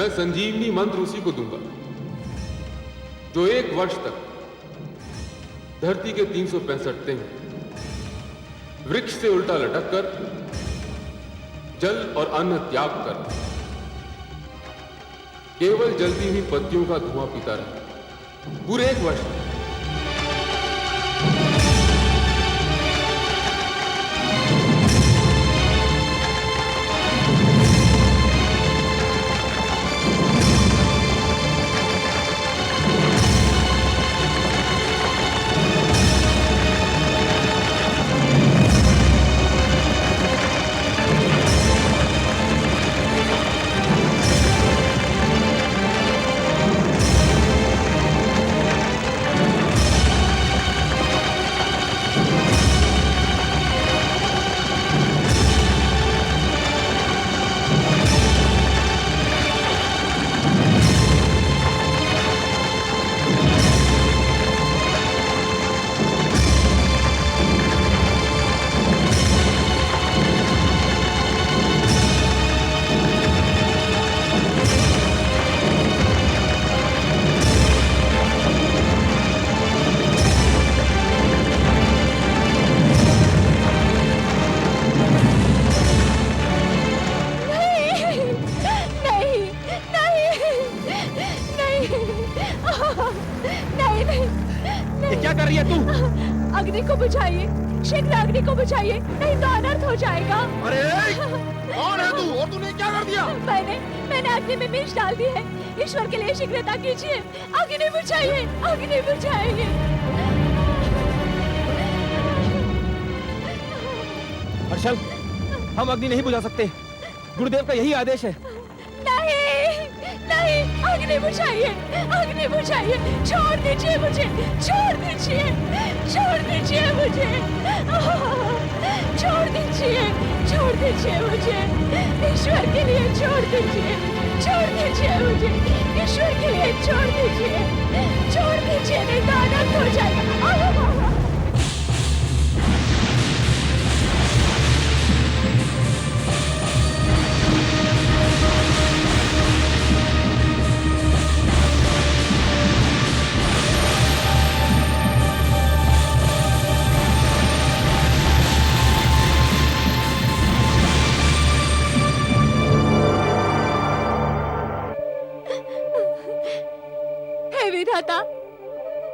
मैं संजीवनी मंत्र उसी को दूंगा जो 1 वर्ष तक धरती के 365 दिन वृक्ष से उल्टा लटक कर जल और अन्न त्याग कर केवल जलती हुई पत्तियों का धुआं पीता रहा पूरे 1 वर्ष। अग्नि को बुझाइए, शीघ्र अग्नि को बुझाइए, नहीं तो अनर्थ हो जाएगा। अरे कौन है तू और तूने क्या कर दिया? मैंने अग्नि में मिर्च डाल दी है। ईश्वर के लिए शीघ्रता कीजिए, अग्नि बुझाइए, अग्नि बुझाइए। हर्षल, हम अग्नि नहीं बुझा सकते, गुरुदेव का यही आदेश है। नहीं, अग्नि बुझाइए, अग्नि बुझाइए, छोड़ दीजिए मुझे, छोड़ दीजिए, छोड़ दीजिए मुझे, छोड़ दीजिए, छोड़ दीजिए मुझे, ईश्वर के लिए छोड़ दीजिए, छोड़ दीजिए मुझे, ईश्वर के लिए छोड़ दीजिए, छोड़ दीजिए, नहीं तो अनर्थ हो जाएगा।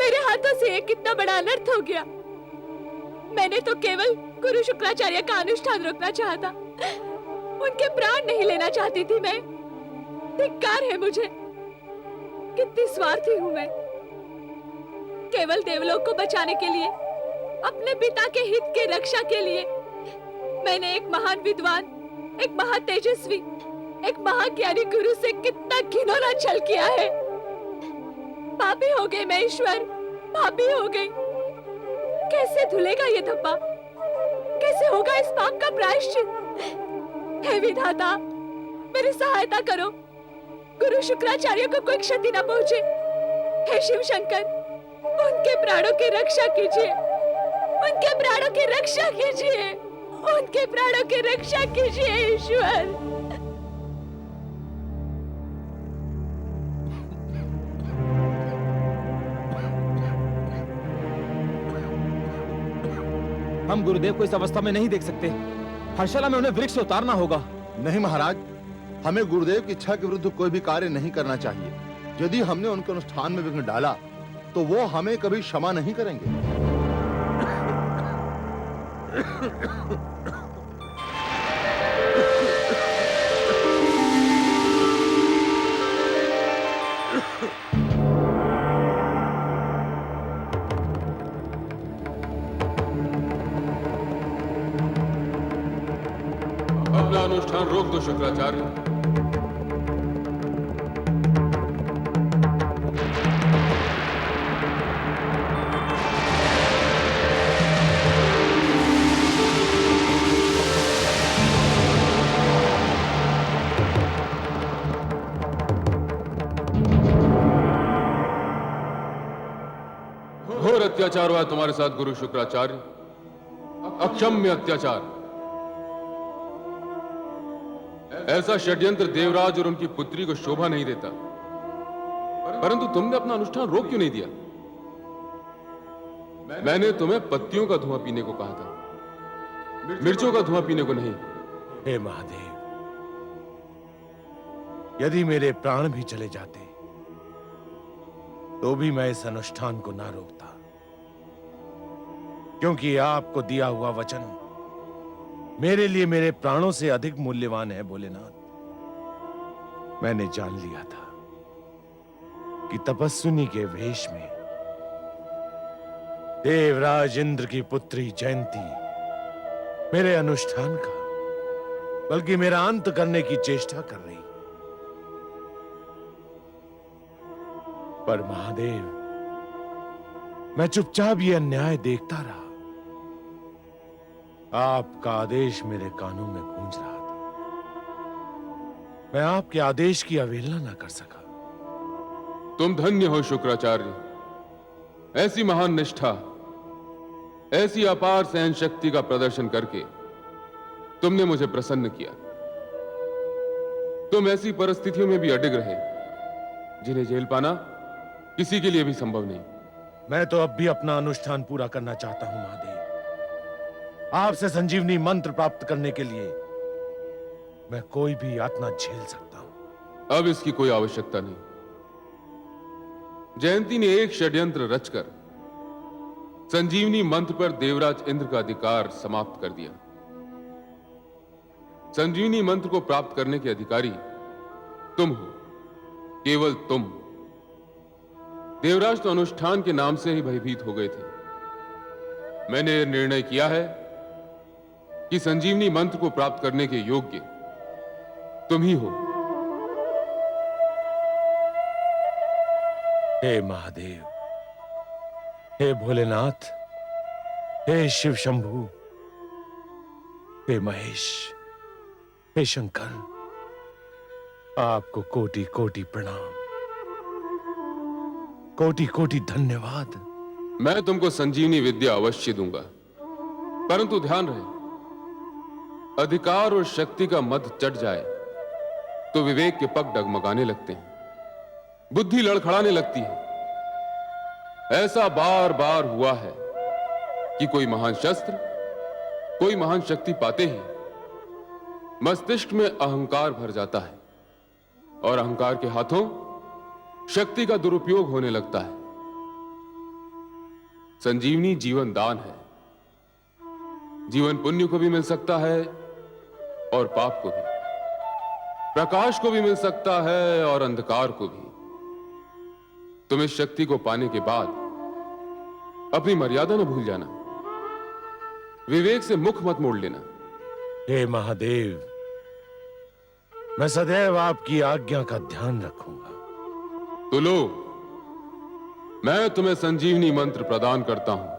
मेरे हाथों से ये कितना बड़ा अनर्थ हो गया। मैंने तो केवल गुरु शुक्राचार्य का अनुष्ठान रोकना चाहा था, उनके प्राण नहीं लेना चाहती थी मैं। धिक्कार है मुझे, कितनी स्वार्थी हूं मैं। केवल देवलोक को बचाने के लिए, अपने पिता के हित के रक्षा के लिए मैंने एक महान विद्वान, एक महातेजस्वी, एक महाज्ञानी गुरु से कितना घिनौना छल किया है। पापी हो गई मैं ईश्वर, पापी हो गई। कैसे धुलेगा ये धब्बा, कैसे होगा इस पाप का प्रायश्चित? हे विधाता, मेरी सहायता करो, गुरु शुक्राचार्य को कोई क्षति न पहुंचे। हे शिव शंकर, उनके प्राणों की रक्षा कीजिए, उनके प्राणों की रक्षा कीजिए, उनके प्राणों की रक्षा कीजिए ईश्वर। हम गुरुदेव को इस अवस्था में नहीं देख सकते। हर्षला में उन्हें वृक्ष से उतारना होगा। नहीं महाराज, हमें गुरुदेव की इच्छा के विरुद्ध कोई भी कार्य नहीं करना चाहिए। यदि हमने उनके अनुष्ठान में विघ्न डाला तो वो हमें कभी क्षमा नहीं करेंगे। अपना अनुष्ठान रोक दो शुक्राचार्य। घोर अत्याचार हुआ तुम्हारे साथ गुरु शुक्राचार्य, अक्षम्य अत्याचार। ऐसा षड्यंत्र देवराज और उनकी पुत्री को शोभा नहीं देता। परंतु तुमने अपना अनुष्ठान रोक क्यों नहीं दिया? मैंने तुम्हें पत्तियों का धुआं पीने को कहा था, मिर्चों का धुआं पीने को नहीं। हे महादेव, यदि मेरे प्राण भी चले जाते तो भी मैं इस अनुष्ठान को ना रोकता, क्योंकि आपको दिया हुआ वचन मेरे लिए मेरे प्राणों से अधिक मूल्यवान है भोलेनाथ। मैंने जान लिया था कि तपस्विनी के वेश में देवराज इंद्र की पुत्री जयंती मेरे अनुष्ठान का बल्कि मेरा अंत करने की चेष्टा कर रही। पर महादेव, मैं चुपचाप ये अन्याय देखता रहा। आपका आदेश मेरे कानों में गूंज रहा था। मैं आपके आदेश की अवहेलना ना कर सका। तुम धन्य हो शुक्राचार्य। ऐसी महान निष्ठा, ऐसी अपार सहन शक्ति का प्रदर्शन करके तुमने मुझे प्रसन्न किया। तुम ऐसी परिस्थितियों में भी अडिग रहे जिन्हें झेल पाना किसी के लिए भी संभव नहीं। मैं तो अब भी अपना अनुष्ठान पूरा करना चाहता हूं महादेव। आपसे संजीवनी मंत्र प्राप्त करने के लिए मैं कोई भी यातना झेल सकता हूं। अब इसकी कोई आवश्यकता नहीं। जयंती ने एक षड्यंत्र रचकर संजीवनी मंत्र पर देवराज इंद्र का अधिकार समाप्त कर दिया। संजीवनी मंत्र को प्राप्त करने के अधिकारी तुम हो, केवल तुम। देवराज तो अनुष्ठान के नाम से ही भयभीत हो गए थे। मैंने यह निर्णय किया है कि संजीवनी मंत्र को प्राप्त करने के योग्य तुम ही हो। हे महादेव, हे भोलेनाथ, हे शिव शंभु, हे महेश, हे शंकर, आपको कोटि कोटि प्रणाम, कोटि कोटि धन्यवाद। मैं तुमको संजीवनी विद्या अवश्य दूंगा, परंतु ध्यान रहे, अधिकार और शक्ति का मद चढ़ जाए तो विवेक के पग डगमगाने लगते हैं, बुद्धि लड़खड़ाने लगती है। ऐसा बार बार हुआ है कि कोई महान शस्त्र, कोई महान शक्ति पाते ही मस्तिष्क में अहंकार भर जाता है और अहंकार के हाथों शक्ति का दुरुपयोग होने लगता है। संजीवनी जीवन दान है। जीवन पुण्य को भी मिल सकता है और पाप को भी, प्रकाश को भी मिल सकता है और अंधकार को भी। तुम इस शक्ति को पाने के बाद अपनी मर्यादा न भूल जाना, विवेक से मुख मत मोड़ लेना। हे महादेव, मैं सदैव आपकी आज्ञा का ध्यान रखूंगा। तो लो, मैं तुम्हें संजीवनी मंत्र प्रदान करता हूं।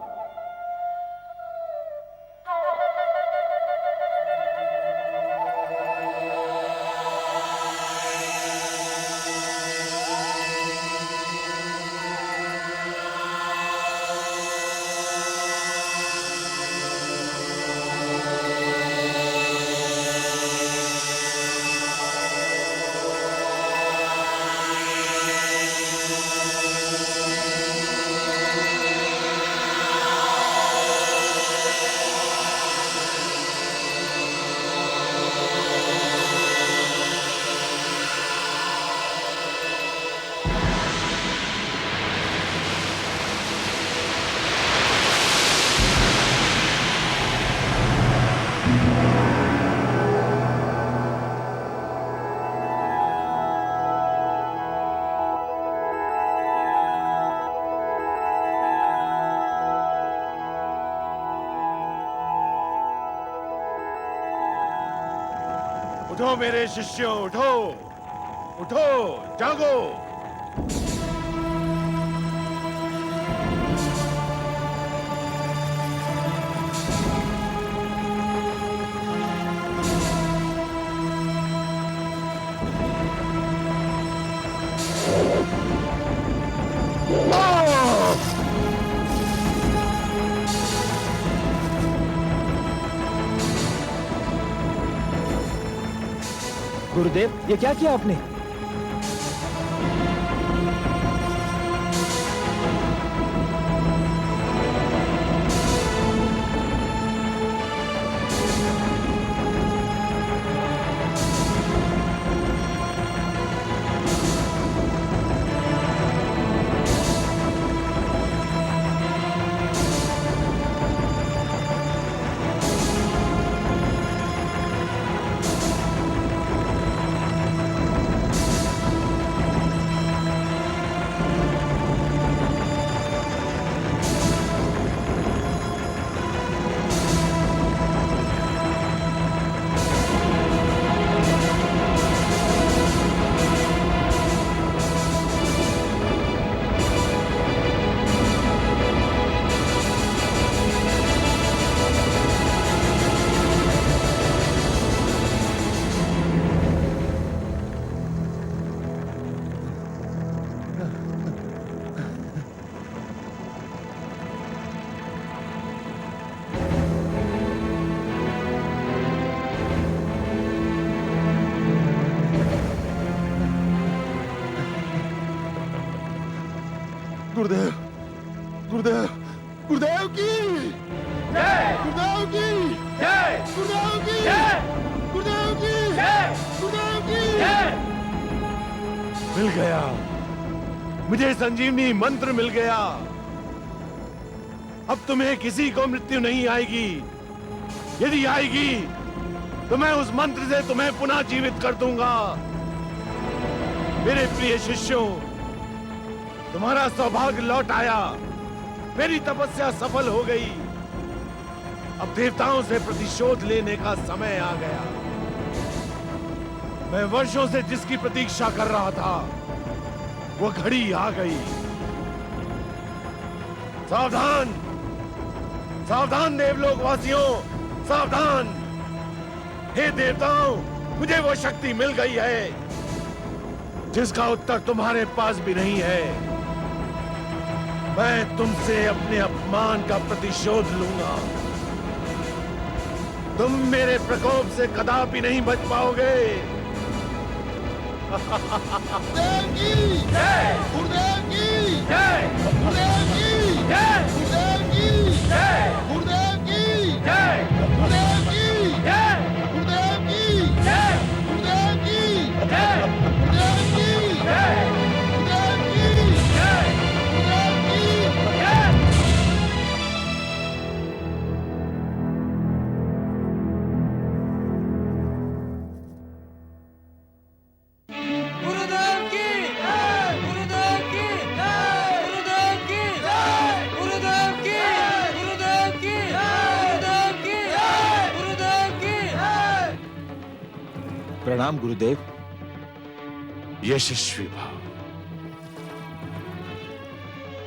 उठो मेरे शिष्यों, उठो, उठो, जागो। गुरुदेव, ये क्या किया आपने? गुरुदेव, गुरुदेव, गुरुदेव की जय! गुरुदेव की जय! गुरुदेव की जय! गुरुदेव की जय! गुरुदेव की मिल गया, मुझे संजीवनी मंत्र मिल गया। अब तुम्हें किसी को मृत्यु नहीं आएगी। यदि आएगी तो मैं उस मंत्र से तुम्हें पुनः जीवित कर दूंगा। मेरे प्रिय शिष्यों, तुम्हारा सौभाग्य लौट आया। मेरी तपस्या सफल हो गई। अब देवताओं से प्रतिशोध लेने का समय आ गया। मैं वर्षों से जिसकी प्रतीक्षा कर रहा था, वो घड़ी आ गई। सावधान, सावधान देवलोक वासियों, सावधान। हे देवताओं, मुझे वो शक्ति मिल गई है जिसका उत्तर तुम्हारे पास भी नहीं है। मैं तुमसे अपने अपमान का प्रतिशोध लूंगा। तुम मेरे प्रकोप से कदापि नहीं बच पाओगे। गुरुदेव की जय! गुरुदेव की जय! गुरुदेव की जय! गुरुदेव की जय! गुरुदेव की जय! गुरुदेव की जय! गुरुदेव की जय! गुरुदेव की जय! गुरुदेव की जय! गुरुदेव की जय! गुरुदेव की जय! गुरुदेव की जय! गुरुदेव की जय! गुरुदेव की जय! गुरुदेव की गुरुदेव की गुरुदेव की गुरुदेव की प्रणाम गुरुदेव। यशस्वी भाव।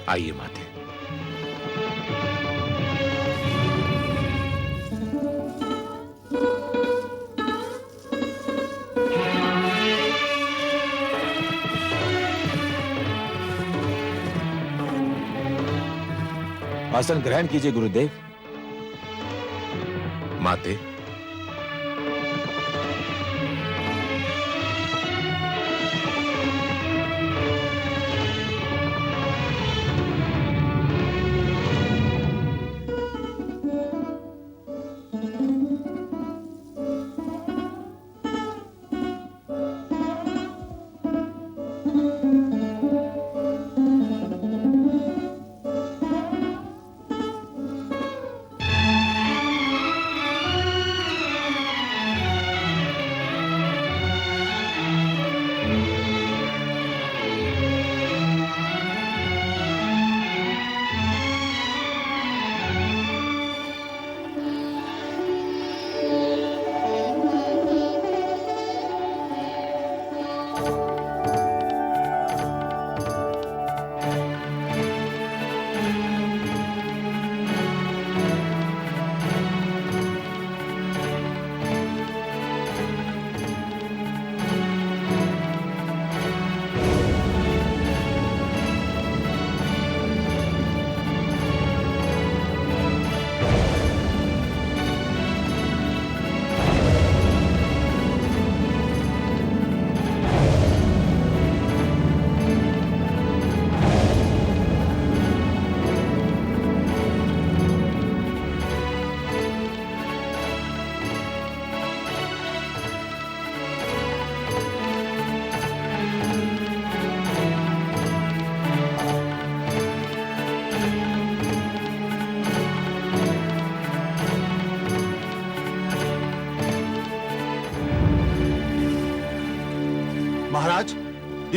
आइए माते। आसन ग्रहण कीजिए गुरुदेव। माते,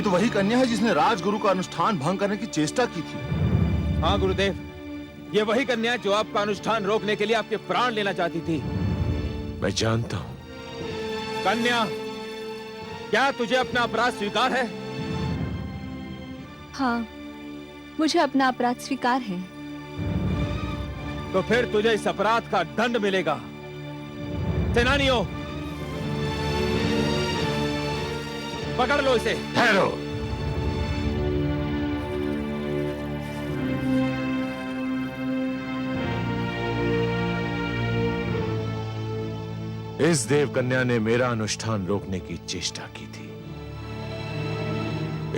ये तो वही कन्या है जिसने राजगुरु का अनुष्ठान भंग करने की चेष्टा की थी। हाँ गुरुदेव, ये वही कन्या जो आपका अनुष्ठान रोकने के लिए आपके प्राण लेना चाहती थी। मैं जानता हूं। कन्या, क्या तुझे अपना अपराध स्वीकार है? हाँ, मुझे अपना अपराध स्वीकार है। तो फिर तुझे इस अपराध का दंड मिलेगा। सेनानियों, पकड़ लो इसे। ठहरो। इस देव कन्या ने मेरा अनुष्ठान रोकने की चेष्टा की थी,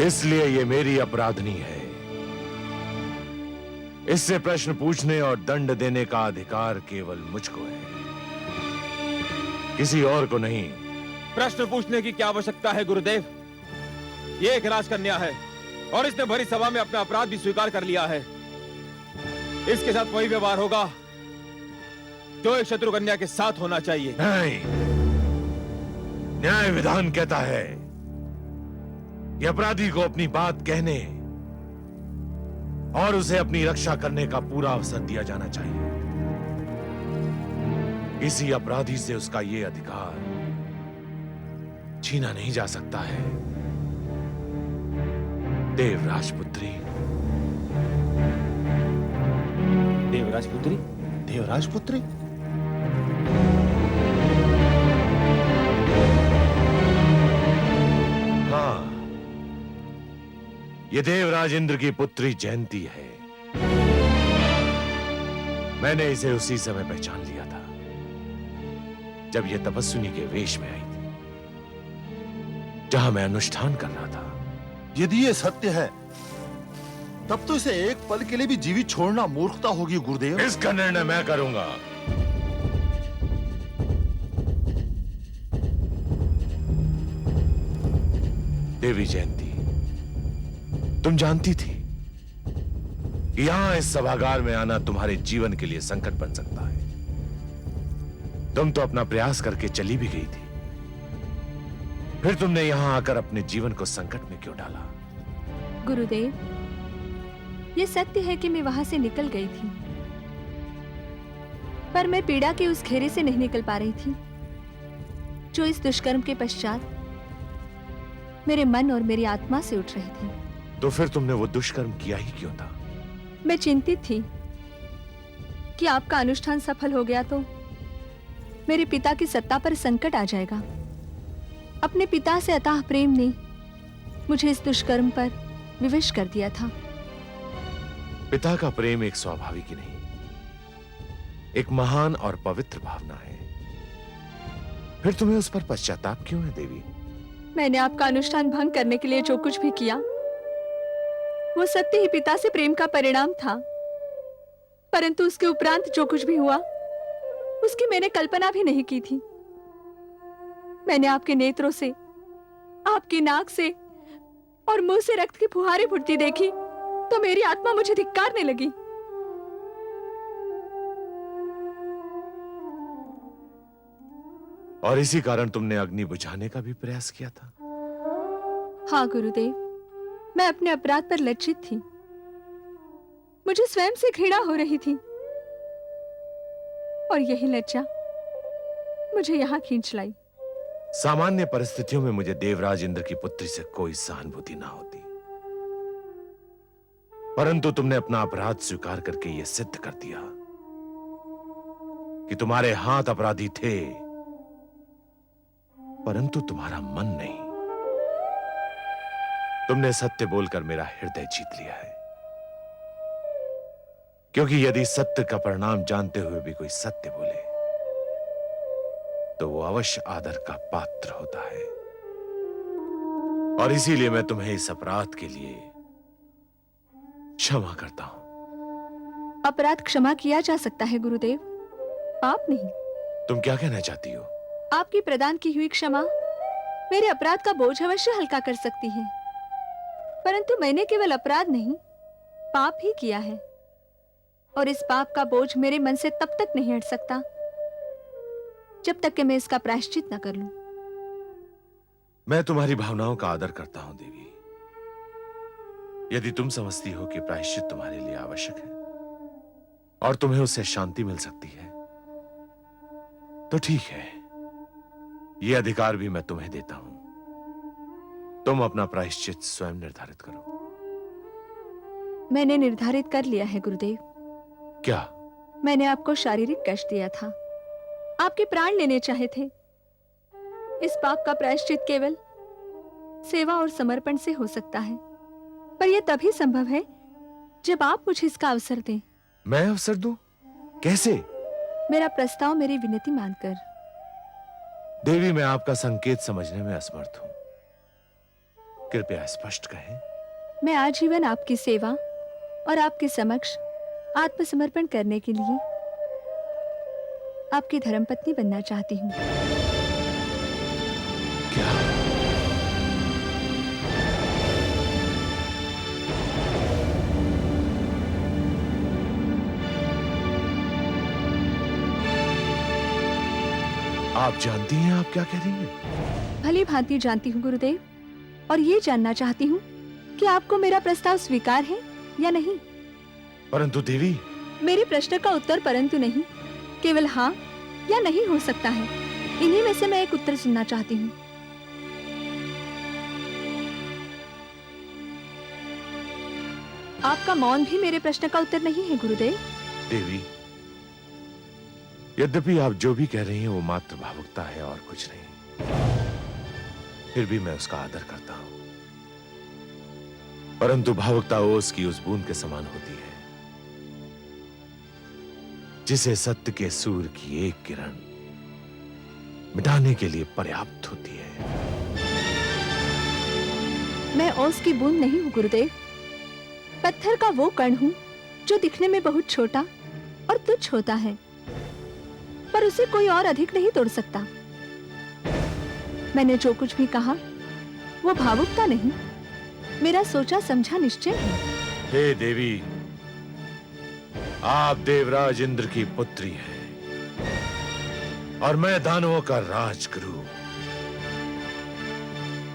इसलिए ये मेरी अपराधनी है। इससे प्रश्न पूछने और दंड देने का अधिकार केवल मुझको है, किसी और को नहीं। प्रश्न पूछने की क्या आवश्यकता है गुरुदेव? ये एक राजकन्या है और इसने भरी सभा में अपना अपराध भी स्वीकार कर लिया है। इसके साथ वही व्यवहार होगा जो एक शत्रु कन्या के साथ होना चाहिए। नहीं, न्याय विधान कहता है कि अपराधी को अपनी बात कहने और उसे अपनी रक्षा करने का पूरा अवसर दिया जाना चाहिए। किसी अपराधी से उसका ये अधिकार छीना नहीं जा सकता है। देवराजपुत्री। देवराजपुत्री? देवराजपुत्री? हाँ, ये देवराज इंद्र की पुत्री जयंती है। मैंने इसे उसी समय पहचान लिया था जब यह तपस्विनी के वेश में आई थी, जहां मैं अनुष्ठान कर रहा था। यदि ये सत्य है तब तो इसे एक पल के लिए भी जीवित छोड़ना मूर्खता होगी गुरुदेव। इसका निर्णय मैं करूंगा। देवी जयंती, तुम जानती थी कि यहां इस सभागार में आना तुम्हारे जीवन के लिए संकट बन सकता है। तुम तो अपना प्रयास करके चली भी गई थी, फिर तुमने यहां आकर अपने जीवन को संकट में क्यों डाला? गुरुदेव, ये सत्य है कि मैं वहां से निकल गई थी, पर मैं पीड़ा के उस घेरे से नहीं निकल पा रही थी जो इस दुष्कर्म के पश्चात मेरे मन और मेरी आत्मा से उठ रही थी। तो फिर तुमने वो दुष्कर्म किया ही क्यों था? मैं चिंतित थी कि आपका अनुष्ठान सफल हो गया तो मेरे पिता की सत्ता पर संकट आ जाएगा। अपने पिता से अथाह प्रेम ने मुझे इस दुष्कर्म पर विवश कर दिया था। पिता का प्रेम एक स्वाभाविक ही नहीं, एक महान और पवित्र भावना है। फिर तुम्हें उस पर पश्चाताप क्यों है देवी? मैंने आपका अनुष्ठान भंग करने के लिए जो कुछ भी किया वो सत्य ही पिता से प्रेम का परिणाम था, परंतु उसके उपरांत जो कुछ भी हुआ उसकी मैंने कल्पना भी नहीं की थी। मैंने आपके नेत्रों से, आपकी नाक से और मुंह से रक्त की फुहारें फूटती देखी तो मेरी आत्मा मुझे धिक्कारने लगी। और इसी कारण तुमने अग्नि बुझाने का भी प्रयास किया था? हाँ गुरुदेव, मैं अपने अपराध पर लज्जित थी। मुझे स्वयं से घृणा हो रही थी और यही लज्जा मुझे यहां खींच लाई। सामान्य परिस्थितियों में मुझे देवराज इंद्र की पुत्री से कोई सहानुभूति ना होती, परंतु तुमने अपना अपराध स्वीकार करके यह सिद्ध कर दिया कि तुम्हारे हाथ अपराधी थे, परंतु तुम्हारा मन नहीं। तुमने सत्य बोलकर मेरा हृदय जीत लिया है, क्योंकि यदि सत्य का परिणाम जानते हुए भी कोई सत्य बोले तो वो अवश्य आदर का पात्र होता है। और इसीलिए मैं तुम्हें इस अपराध के लिए क्षमा करता हूं। अपराध क्षमा किया जा सकता है गुरुदेव, पाप नहीं। तुम क्या कहना चाहती हो? आपकी प्रदान की हुई क्षमा मेरे अपराध का बोझ अवश्य हल्का कर सकती है, परंतु मैंने केवल अपराध नहीं, पाप ही किया है और इस पाप का बोझ मेरे मन से तब तक नहीं हट सकता जब तक कि मैं इसका प्रायश्चित न कर लूं। मैं तुम्हारी भावनाओं का आदर करता हूं देवी, यदि तुम समझती हो कि प्रायश्चित तुम्हारे लिए आवश्यक है और तुम्हें उससे शांति मिल सकती है, तो ठीक है, यह अधिकार भी मैं तुम्हें देता हूं। तुम अपना प्रायश्चित स्वयं निर्धारित करो। मैंने निर्धारित कर लिया है गुरुदेव। क्या? मैंने आपको शारीरिक कष्ट दिया था, आपके प्राण लेने चाहे थे। इस पाप का प्रायश्चित केवल सेवा और समर्पण से हो सकता है, पर यह तभी संभव है जब आप मुझे इसका अवसर दें। मैं अवसर दूं? कैसे? मेरा प्रस्ताव मेरी विनती मानकर। देवी, मैं आपका संकेत समझने में असमर्थ हूं। कृपया स्पष्ट कहें। मैं आजीवन आपकी सेवा और आपके समक्ष आत्मसमर्पण करने के लिए आपकी धर्मपत्नी बनना चाहती हूँ। क्या? आप जानती हैं आप क्या कह रही हैं? भली भांति जानती हूँ गुरुदेव, और ये जानना चाहती हूँ कि आपको मेरा प्रस्ताव स्वीकार है या नहीं। परंतु देवी, मेरे प्रश्न का उत्तर परंतु नहीं, केवल हाँ या नहीं हो सकता है। इन्हीं में से मैं एक उत्तर सुनना चाहती हूँ। आपका मौन भी मेरे प्रश्न का उत्तर नहीं है गुरुदेव। देवी, यद्यपि आप जो भी कह रही हैं वो मात्र भावुकता है और कुछ नहीं, फिर भी मैं उसका आदर करता हूं। परंतु भावुकता ओस की उस बूंद के समान होती है जिसे सत्य के सूर्य की एक किरण मिटाने के लिए पर्याप्त होती है। मैं ओस की बूंद नहीं हूँ गुरुदेव, पत्थर का वो कण हूँ जो दिखने में बहुत छोटा और तुच्छ होता है, पर उसे कोई और अधिक नहीं तोड़ सकता। मैंने जो कुछ भी कहा वो भावुकता नहीं, मेरा सोचा समझा निश्चय है। हे देवी, आप देवराज इंद्र की पुत्री हैं और मैं दानवों का राजगुरु।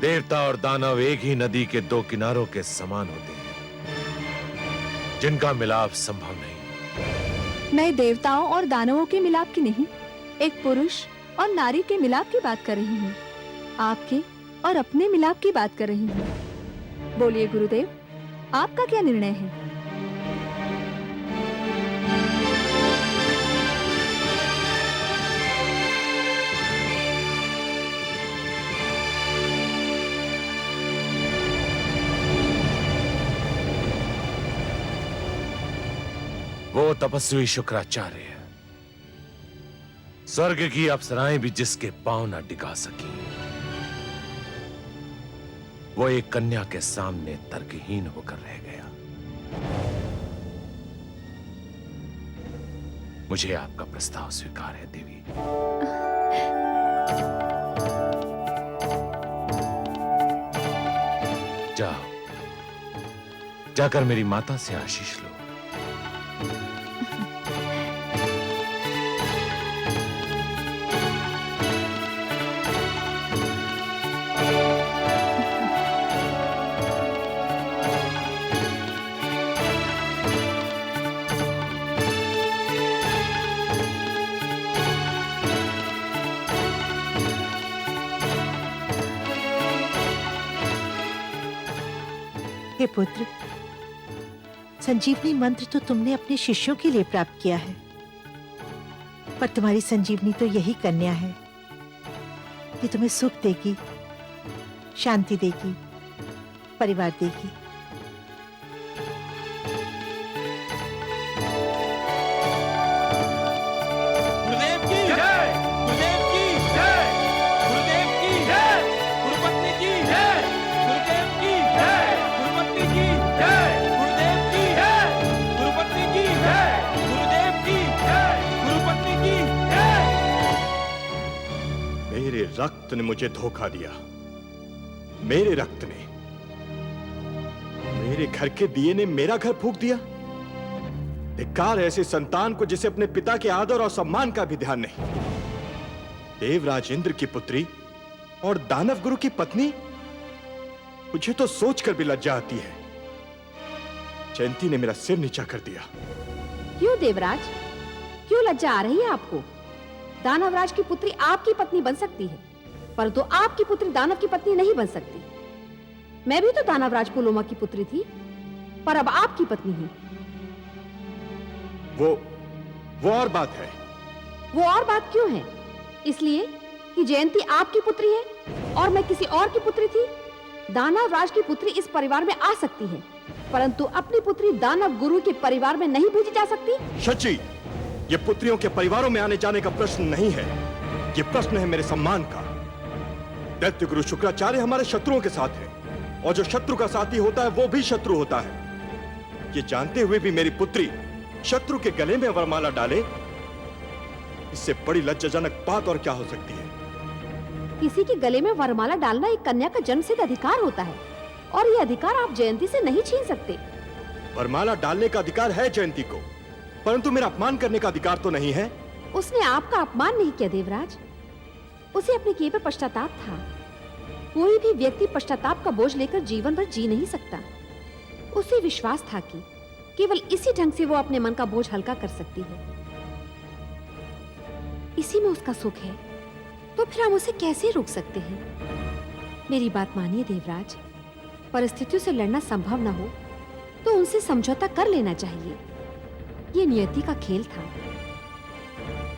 देवता और दानव एक ही नदी के दो किनारों के समान होते हैं, जिनका मिलाप संभव नहीं। मैं देवताओं और दानवों के मिलाप की नहीं, एक पुरुष और नारी के मिलाप की बात कर रही हूँ। आपके और अपने मिलाप की बात कर रही हूँ। बोलिए गुरुदेव, आपका क्या निर्णय है? वो तपस्वी शुक्राचार्य, स्वर्ग की अप्सराएं भी जिसके पांव न टिका सकी, वो एक कन्या के सामने तर्कहीन होकर रह गया। मुझे आपका प्रस्ताव स्वीकार है देवी। जाओ, जाकर मेरी माता से आशीष लो। हे पुत्र, संजीवनी मंत्र तो तुमने अपने शिष्यों के लिए प्राप्त किया है, पर तुम्हारी संजीवनी तो यही कन्या है। ये तुम्हें सुख देगी, शांति देगी, परिवार देगी। गुरुदेव की जय, गुरुदेव की जय, गुरुदेव की जय, गुरुपत्नी की जय, गुरुदेव की जय, गुरुपत्नी की जय, गुरुदेव की जय, गुरुपत्नी की जय, गुरुदेव की जय, गुरुपत्नी की जय। मेरे रक्त ने मुझे धोखा दिया। मेरे रक्त ने, मेरे घर के दिए ने मेरा घर फूंक दिया। धिक्कार ऐसे संतान को जिसे अपने पिता के आदर और सम्मान का भी ध्यान नहीं। देवराज इंद्र की पुत्री और दानव गुरु की पत्नी, मुझे तो सोचकर भी लज्जा आती है। जयंती ने मेरा सिर नीचा कर दिया। क्यों देवराज, क्यों लज्जा आ रही है आपको? दानवराज की पुत्री आपकी पत्नी बन सकती है, परंतु आपकी पुत्री दानव की पत्नी नहीं बन सकती। मैं भी तो दानवराज पुलोमा की पुत्री थी, पर अब आपकी पत्नी हूँ। वो और बात है। वो और बात क्यों है? इसलिए कि जयंती आपकी पुत्री है और मैं किसी और की पुत्री थी। दानवराज की पुत्री इस परिवार में आ सकती है, परंतु अपनी पुत्री दानव गुरु के परिवार में नहीं भेजी जा सकती। शची, ये पुत्रियों के परिवारों में आने जाने का प्रश्न नहीं है, ये प्रश्न है मेरे सम्मान का। दैत्य गुरु शुक्राचार्य हमारे शत्रुओं के साथ है, और जो शत्रु का साथी होता है वो भी शत्रु होता है। ये जानते हुए भी मेरी पुत्री शत्रु के गले में वरमाला डाले, इससे बड़ी लज्जाजनक बात और क्या हो सकती है? किसी के गले में वरमाला डालना एक कन्या का जन्मसिद्ध अधिकार होता है, और ये अधिकार आप जयंती से नहीं छीन सकते। वरमाला डालने का अधिकार है जयंती को, परंतु मेरा अपमान करने का अधिकार तो नहीं है। उसने आपका अपमान नहीं किया देवराज, उसे अपने किए पर पश्चाताप था। कोई भी व्यक्ति पश्चाताप का बोझ लेकर जीवन भर जी नहीं सकता। उसे विश्वास था कि केवल इसी ढंग से वो अपने मन का बोझ हल्का कर सकती है। इसी में उसका सुख है, तो फिर हम उसे कैसे रोक सकते हैं? मेरी बात मानिए देवराज, परिस्थितियों से लड़ना संभव न हो तो उनसे समझौता कर लेना चाहिए। ये नियति का खेल था।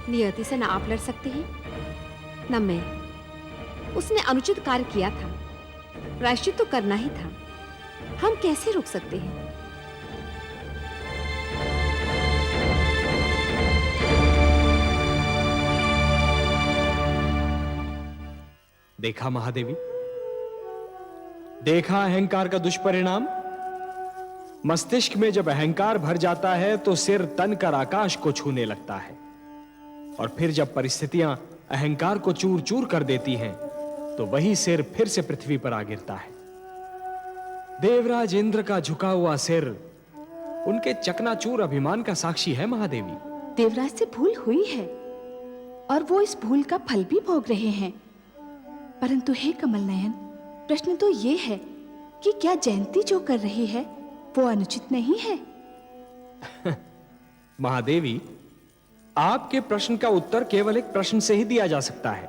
नियति से न आप लड़ सकते हैं न मैं। उसने अनुचित कार्य किया था, प्रायश्चित तो करना ही था। हम कैसे रोक सकते हैं? देखा महादेवी, देखा अहंकार का दुष्परिणाम। मस्तिष्क में जब अहंकार भर जाता है तो सिर तन कर आकाश को छूने लगता है, और फिर जब परिस्थितियां अहंकार को चूर चूर कर देती हैं तो वही सिर फिर से पृथ्वी पर आ गिरता है। देवराज इंद्र का झुका हुआ सिर उनके चकनाचूर अभिमान का साक्षी है महादेवी। देवराज से भूल हुई है और वो इस भूल का फल भी भोग रहे हैं, परंतु हे कमल नयन, प्रश्न तो ये है कि क्या जयंती जो कर रही है वो अनुचित नहीं है? महादेवी, आपके प्रश्न का उत्तर केवल एक प्रश्न से ही दिया जा सकता है,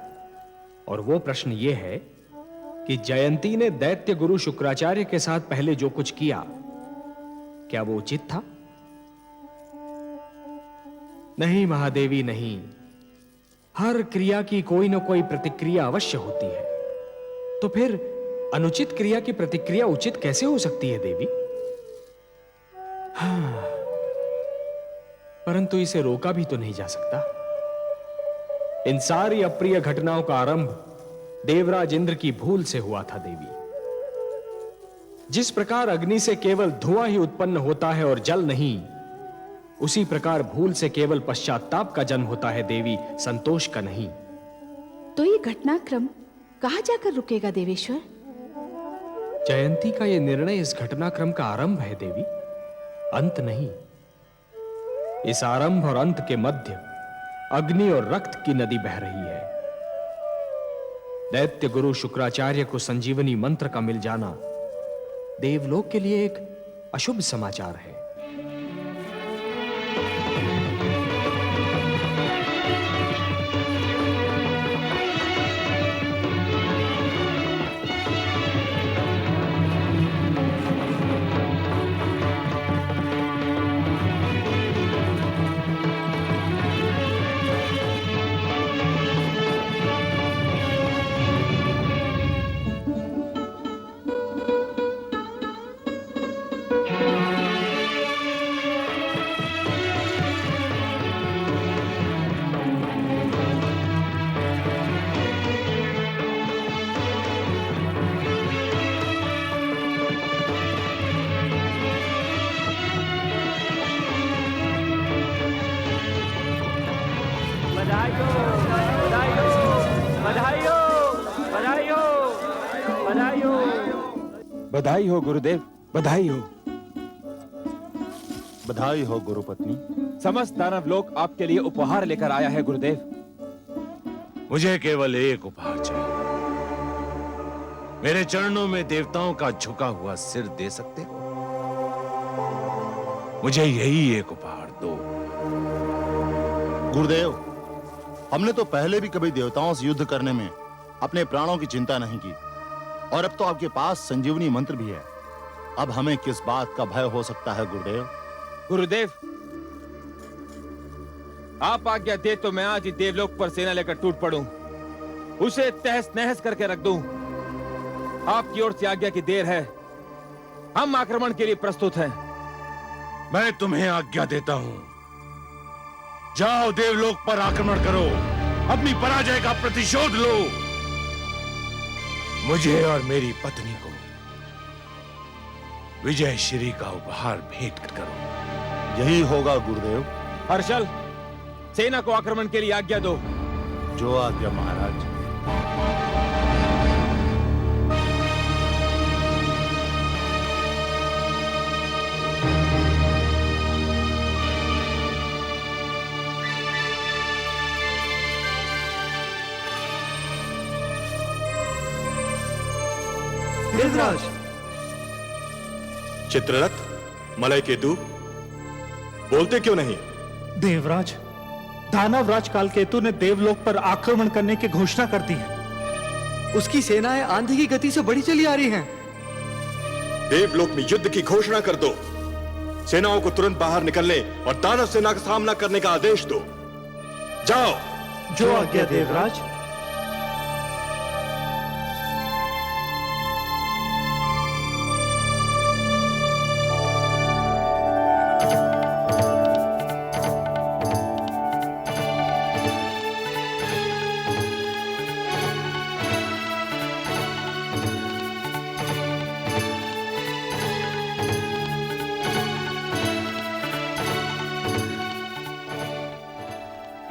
और वो प्रश्न ये है कि जयंती ने दैत्य गुरु शुक्राचार्य के साथ पहले जो कुछ किया, क्या वो उचित था? नहीं महादेवी, नहीं। हर क्रिया की कोई ना कोई प्रतिक्रिया अवश्य होती है, तो फिर अनुचित क्रिया की प्रतिक्रिया उचित कैसे हो सकती है देवी? हाँ, परंतु इसे रोका भी तो नहीं जा सकता। इन सारी अप्रिय घटनाओं का आरंभ देवराज इंद्र की भूल से हुआ था देवी। जिस प्रकार अग्नि से केवल धुआं ही उत्पन्न होता है और जल नहीं, उसी प्रकार भूल से केवल पश्चाताप का जन्म होता है देवी, संतोष का नहीं। तो ये घटनाक्रम कहां जाकर रुकेगा देवेश्वर? जयंती का यह निर्णय इस घटनाक्रम का आरंभ है देवी, अंत नहीं। इस आरंभ और अंत के मध्य अग्नि और रक्त की नदी बह रही है। दैत्य गुरु शुक्राचार्य को संजीवनी मंत्र का मिल जाना देवलोक के लिए एक अशुभ समाचार है। बधाई हो गुरुदेव, बधाई हो। बधाई हो गुरुपत्नी। समस्त दानव लोक आपके लिए उपहार लेकर आया है गुरुदेव। मुझे केवल एक उपहार चाहिए। मेरे चरणों में देवताओं का झुका हुआ सिर दे सकते हो? मुझे यही एक उपहार दो। गुरुदेव, हमने तो पहले भी कभी देवताओं से युद्ध करने में अपने प्राणों की चिंता नहीं की, और अब तो आपके पास संजीवनी मंत्र भी है। अब हमें किस बात का भय हो सकता है गुरुदेव? गुरुदेव, आप आज्ञा दे तो मैं आज ही देवलोक पर सेना लेकर टूट पड़ूं, उसे तहस नहस करके रख दूं। आपकी ओर से आज्ञा की देर है, हम आक्रमण के लिए प्रस्तुत हैं। मैं तुम्हें आज्ञा देता हूं, जाओ देवलोक पर आक्रमण करो, अपनी पराजय का प्रतिशोध लो। मुझे और मेरी पत्नी को विजय श्री का उपहार भेंट करो। यही होगा गुरुदेव। हर्षल, सेना को आक्रमण के लिए आज्ञा दो। जो आज्ञा महाराज। देवराज। चित्ररथ, मलय केतु, बोलते क्यों नहीं? देवराज, दानवराज कालकेतु ने देवलोक पर आक्रमण करने की घोषणा कर दी है। उसकी सेनाएं आंधी की गति से बढ़ी चली आ रही हैं। देवलोक में युद्ध की घोषणा कर दो, सेनाओं को तुरंत बाहर निकलने और दानव सेना का सामना करने का आदेश दो। जाओ। जो आज्ञा देवराज।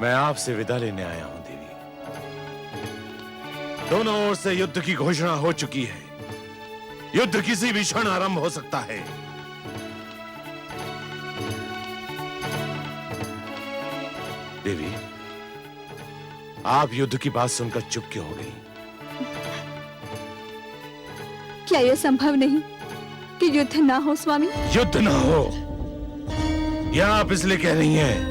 मैं आपसे विदा लेने आया हूं देवी। दोनों ओर से युद्ध की घोषणा हो चुकी है। युद्ध किसी भी क्षण आरंभ हो सकता है। देवी, आप युद्ध की बात सुनकर चुप क्यों हो गई? क्या यह संभव नहीं कि युद्ध ना हो स्वामी? युद्ध ना हो यह आप इसलिए कह रही हैं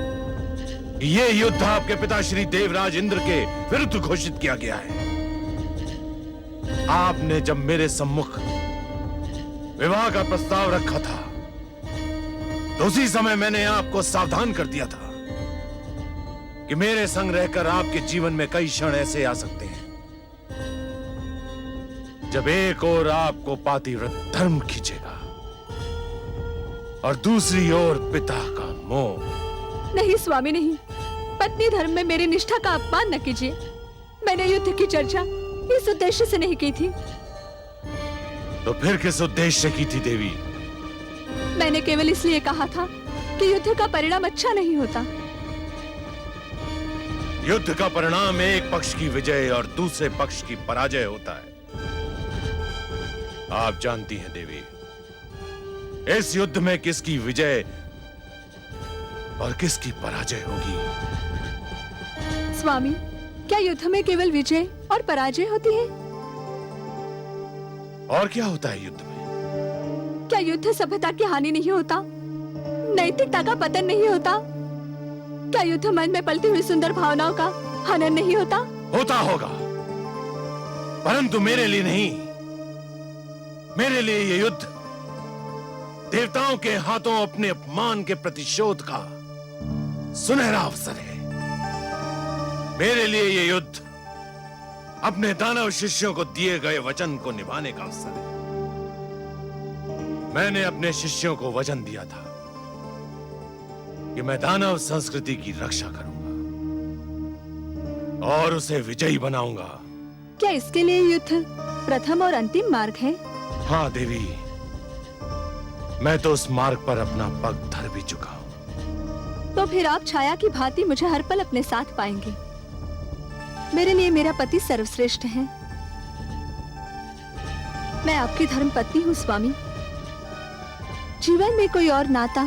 कि ये युद्ध आपके पिता श्री देवराज इंद्र के विरुद्ध घोषित किया गया है। आपने जब मेरे सम्मुख विवाह का प्रस्ताव रखा था तो उसी समय मैंने आपको सावधान कर दिया था कि मेरे संग रहकर आपके जीवन में कई क्षण ऐसे आ सकते हैं जब एक ओर आपको पातिव्रत धर्म खींचेगा और दूसरी ओर पिता का मोह। नहीं स्वामी नहीं, पत्नी धर्म में मेरी निष्ठा का अपमान न कीजिए। मैंने युद्ध की चर्चा इस उद्देश्य से नहीं की थी। तो फिर किस उद्देश्य से की थी देवी? मैंने केवल इसलिए कहा था कि युद्ध का परिणाम अच्छा नहीं होता। युद्ध का परिणाम एक पक्ष की विजय और दूसरे पक्ष की पराजय होता है। आप जानती हैं देवी, इस युद्ध में किसकी विजय और किसकी पराजय होगी? स्वामी, क्या युद्ध में केवल विजय और पराजय होती है? और क्या होता है युद्ध में? क्या युद्ध सभ्यता की हानि नहीं होता? नैतिकता का पतन नहीं होता? क्या युद्ध मन में पलती हुई सुंदर भावनाओं का हनन नहीं होता? होता होगा, परंतु मेरे लिए नहीं। मेरे लिए ये युद्ध देवताओं के हाथों अपने अपमान के प्रतिशोध का सुनहरा अवसर है। मेरे लिए ये युद्ध अपने दानव शिष्यों को दिए गए वचन को निभाने का अवसर है। मैंने अपने शिष्यों को वचन दिया था कि मैं दानव संस्कृति की रक्षा करूंगा और उसे विजयी बनाऊंगा। क्या इसके लिए युद्ध प्रथम और अंतिम मार्ग है? हाँ देवी, मैं तो उस मार्ग पर अपना पग धर भी चुका हूं। तो फिर आप छाया की भांति मुझे हर पल अपने साथ पाएंगे। मेरे लिए मेरा पति सर्वश्रेष्ठ है। मैं आपकी धर्म पत्नी हूँ स्वामी। जीवन में कोई और नाता,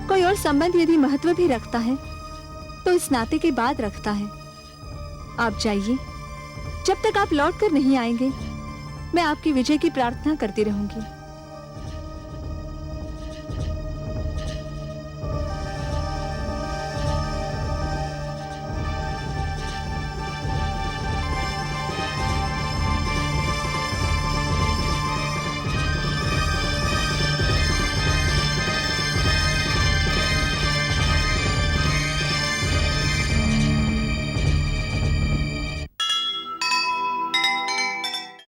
कोई और संबंध यदि महत्व भी रखता है तो इस नाते के बाद रखता है। आप जाइए, जब तक आप लौट कर नहीं आएंगे मैं आपकी विजय की प्रार्थना करती रहूंगी।